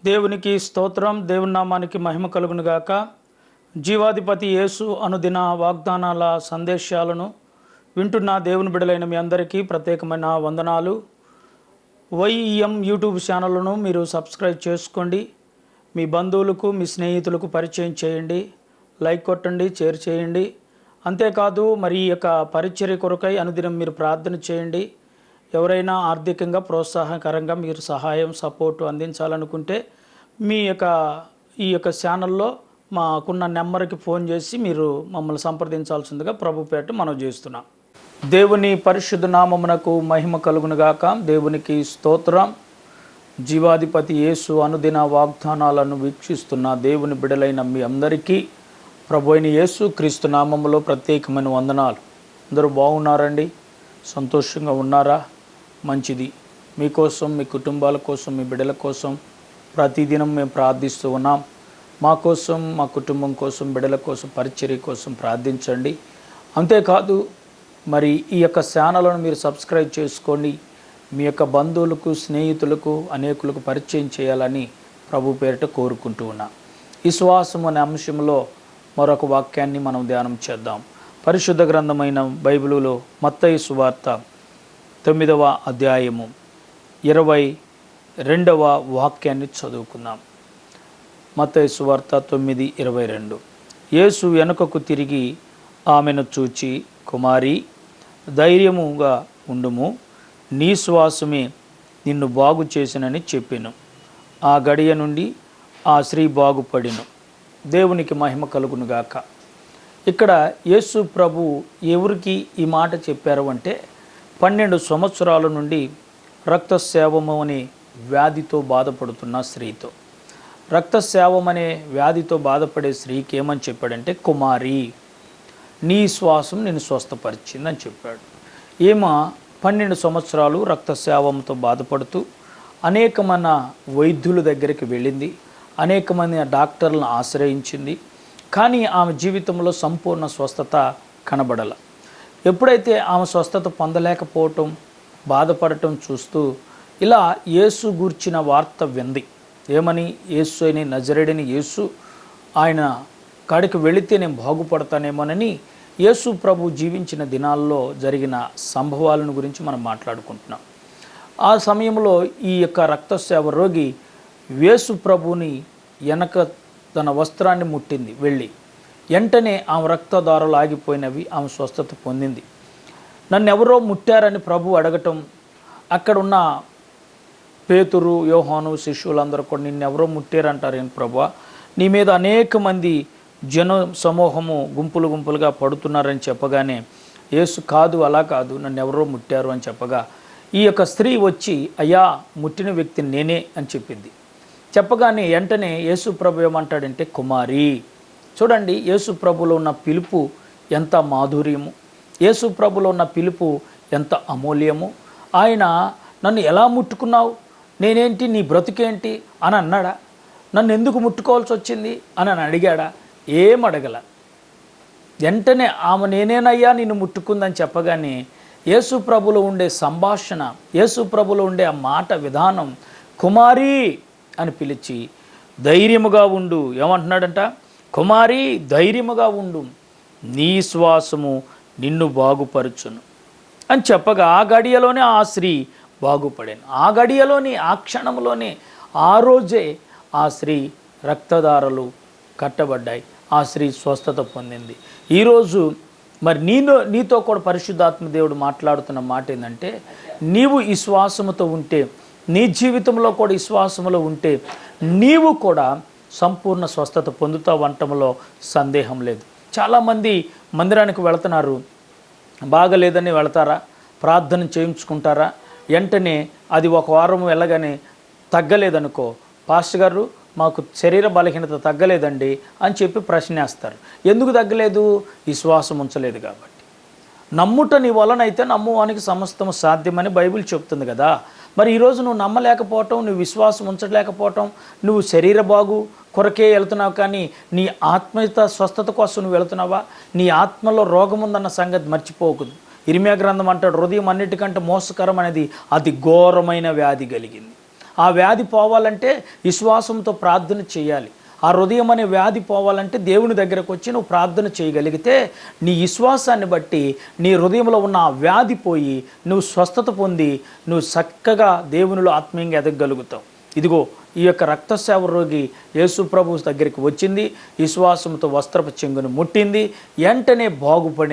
దేవునికి స్తోత్రం. దేవుని నామానికి మహిమ కలుగును గాక. జీవాధిపతి యేసు అనుదిన వాగ్దానాల సందేశాలను వింటున్న దేవుని బిడలైన మీ అందరికీ ప్రత్యేకమైన వందనాలు. వైఈఎం యూట్యూబ్ ఛానల్ను మీరు సబ్స్క్రైబ్ చేసుకోండి. మీ బంధువులకు మీ స్నేహితులకు పరిచయం చేయండి. లైక్ కొట్టండి, షేర్ చేయండి. అంతేకాదు మరి ఈ యొక్క పరిచర్య కొరకై అనుదినం మీరు ప్రార్థన చేయండి. ఎవరైనా ఆర్థికంగా ప్రోత్సాహకరంగా మీరు సహాయం సపోర్టు అందించాలనుకుంటే ఈ యొక్క ఛానల్లో మాకున్న నెంబర్కి ఫోన్ చేసి మీరు మమ్మల్ని సంప్రదించాల్సిందిగా ప్రభుపేట మనం చేస్తున్నాం. దేవుని పరిశుద్ధ నామమునకు మహిమ కలుగునుగాక. దేవునికి స్తోత్రం. జీవాధిపతి యేసు అనుదిన వాగ్దానాలను వీక్షిస్తున్న దేవుని బిడలైన మీ అందరికీ ప్రభు అయిన యేసు క్రీస్తు నామములో ప్రత్యేకమైన వందనాలు. అందరూ బాగున్నారండి? సంతోషంగా ఉన్నారా? మంచిది. మీకోసం, మీ కుటుంబాల కోసం, మీ బిడ్డల కోసం ప్రతిదినం మేము ప్రార్థిస్తూ ఉన్నాం. మా కోసం, మా కుటుంబం కోసం, బిడ్డల కోసం, పరిచర్య కోసం ప్రార్థించండి. అంతేకాదు మరి ఈ యొక్క ఛానల్ను మీరు సబ్స్క్రైబ్ చేసుకోండి. మీ యొక్క బంధువులకు, స్నేహితులకు, అనేకులకు పరిచయం చేయాలని ప్రభు పేరిట కోరుకుంటూ ఉన్నాం. విశ్వాసం అనే అంశంలో మరొక వాక్యాన్ని మనం ధ్యానం చేద్దాం. పరిశుద్ధ గ్రంథమైన బైబిలులో మత్తయి సువార్త 9వ అధ్యాయము 22వ వాక్యాన్ని చదువుకుందాం. మత్తయి సువార్త 9:22. యేసు వెనుకకు తిరిగి ఆమెను చూచి, కుమారి, ధైర్యముగా ఉండుము, నీ శ్వాసమే నిన్ను బాగు చేసినని చెప్పెను. ఆ గడియ నుండి ఆ స్త్రీ బాగుపడిను. దేవునికి మహిమ కలుగునుగాక. ఇక్కడ యేసు ప్రభు ఎవరికి ఈ మాట చెప్పారు అంటే 12 సంవత్సరాల నుండి రక్తస్రావము అనే వ్యాధితో బాధపడుతున్న స్త్రీతో. రక్తస్రావం అనే వ్యాధితో బాధపడే స్త్రీకి ఏమని చెప్పాడంటే, కుమారి, నీ శ్వాసం నేను స్వస్థపరిచిందని చెప్పాడు. ఏమో 12 సంవత్సరాలు రక్తస్రావంతో బాధపడుతూ అనేకమైన వైద్యుల దగ్గరికి వెళ్ళింది, అనేకమంది డాక్టర్లను ఆశ్రయించింది. కానీ ఆమె జీవితంలో సంపూర్ణ స్వస్థత కనబడల. ఎప్పుడైతే ఆమె స్వస్థత పొందలేకపోవటం, బాధపడటం చూస్తూ ఇలా యేసు గూర్చిన వార్త వింది. ఏమని? యేసు అని, నజరేయుడైన యేసు, ఆయన కాడికి వెళితే నేను బాగుపడతానేమోనని యేసు ప్రభు జీవించిన దినాల్లో జరిగిన సంభవాలను గురించి మనం మాట్లాడుకుంటున్నాం. ఆ సమయంలో ఈ యొక్క రక్తస్రావ రోగి యేసు ప్రభుని వెనక తన వస్త్రాన్ని ముట్టింది. వెళ్ళి వెంటనే ఆమె రక్తధారలు ఆగిపోయినవి, ఆమె స్వస్థత పొందింది. నన్ను ఎవరో ముట్టారని ప్రభు అడగటం, అక్కడున్న పేతురు, యోహాను, శిష్యులందరూ కూడా నిన్నెవరో ముట్టారంటారేంటి ప్రభువా, నీ మీద అనేక మంది జన సమూహము గుంపులు గుంపులుగా పడుతున్నారని చెప్పగానే యేసు, కాదు, అలా కాదు, నన్ను ఎవరో ముట్టారు అని చెప్పగా ఈ యొక్క స్త్రీ వచ్చి, అయ్యా, ముట్టిన వ్యక్తి నేనే అని చెప్పింది. చెప్పగానే వెంటనే యేసు ప్రభు ఏమంటాడంటే, కుమారి. చూడండి, యేసు ప్రభులో ఉన్న పిలుపు ఎంత మాధుర్యము, యేసు ప్రభులో ఉన్న పిలుపు ఎంత అమూల్యము. ఆయన నన్ను ఎలా ముట్టుకున్నావు, నేనేంటి, నీ బ్రతుకేంటి అని అన్నాడా? నన్ను ఎందుకు ముట్టుకోవాల్సి వచ్చింది అని అడిగాడా? ఏం అడగల. వెంటనే ఆమె నేనేనయ్యా నిన్ను ముట్టుకుందని చెప్పగానే యేసు ప్రభులో ఉండే సంభాషణ, యేసు ప్రభులో ఉండే ఆ మాట విధానం, కుమారి అని పిలిచి, ధైర్యముగా ఉండు. ఏమంటున్నాడంట? కుమారి, ధైర్యముగా ఉండు, నీ శ్వాసము నిన్ను బాగుపరచును అని చెప్పగా ఆ గడియలోనే ఆ స్త్రీ బాగుపడాను. ఆ గడియలోని, ఆ క్షణంలోనే, ఆ రోజే ఆ స్త్రీ రక్తధారలు కట్టబడ్డాయి. ఆ స్త్రీ స్వస్థత పొందింది. ఈరోజు మరి నీతో కూడా పరిశుద్ధాత్మ దేవుడు మాట్లాడుతున్న మాట ఏంటంటే, నీవు ఈ శ్వాసముతో ఉంటే, నీ జీవితంలో కూడా విశ్వాసంలో ఉంటే నీవు కూడా సంపూర్ణ స్వస్థత పొందుతావు అనటంలో సందేహం లేదు. చాలామంది మందిరానికి వెళుతున్నారు, బాగలేదని వెళతారా, ప్రార్థన చేయించుకుంటారా, వెంటనే అది ఒక వారం వెళ్ళగానే తగ్గలేదనుకో, పాస్టర్ గారు మాకు శరీర బలహీనత తగ్గలేదండి అని చెప్పి ప్రశ్నేస్తారు. ఎందుకు తగ్గలేదు? విశ్వాసం ఉంచలేదు కాబట్టి. నమ్ముట నీ వలనైతే నమ్మువానికి సమస్తము సాధ్యమని బైబిల్ చెప్తుంది కదా. మరి ఈరోజు నువ్వు నమ్మలేకపోవటం, నువ్వు విశ్వాసం ఉంచలేకపోవటం, నువ్వు శరీర బాగు కొరకే వెళ్తున్నావు, కానీ నీ ఆత్మీయత స్వస్థత కోసం నువ్వు వెళుతున్నావా? నీ ఆత్మలో రోగం ఉందన్న సంగతి మర్చిపోకూడదు. ఇర్మియా గ్రంథం అంటాడు, హృదయం అన్నిటికంటే మోసకరం అనేది అతి ఘోరమైన వ్యాధి కలిగింది. ఆ వ్యాధి పోవాలంటే విశ్వాసంతో ప్రార్థన చేయాలి. ఆ హృదయం అనే వ్యాధి పోవాలంటే దేవుని దగ్గరకు వచ్చి నువ్వు ప్రార్థన చేయగలిగితే నీ విశ్వాసాన్ని బట్టి నీ హృదయంలో ఉన్న ఆ వ్యాధి పోయి నువ్వు స్వస్థత పొంది నువ్వు చక్కగా దేవునిలో ఆత్మీయంగా ఎదగగలుగుతావు. ఇదిగో ఈ యొక్క రక్తస్రావ రోగి యేసు ప్రభు దగ్గరికి వచ్చింది, విశ్వాసంతో వస్త్రపు చెంగును ముట్టింది, వెంటనే బాగుపడి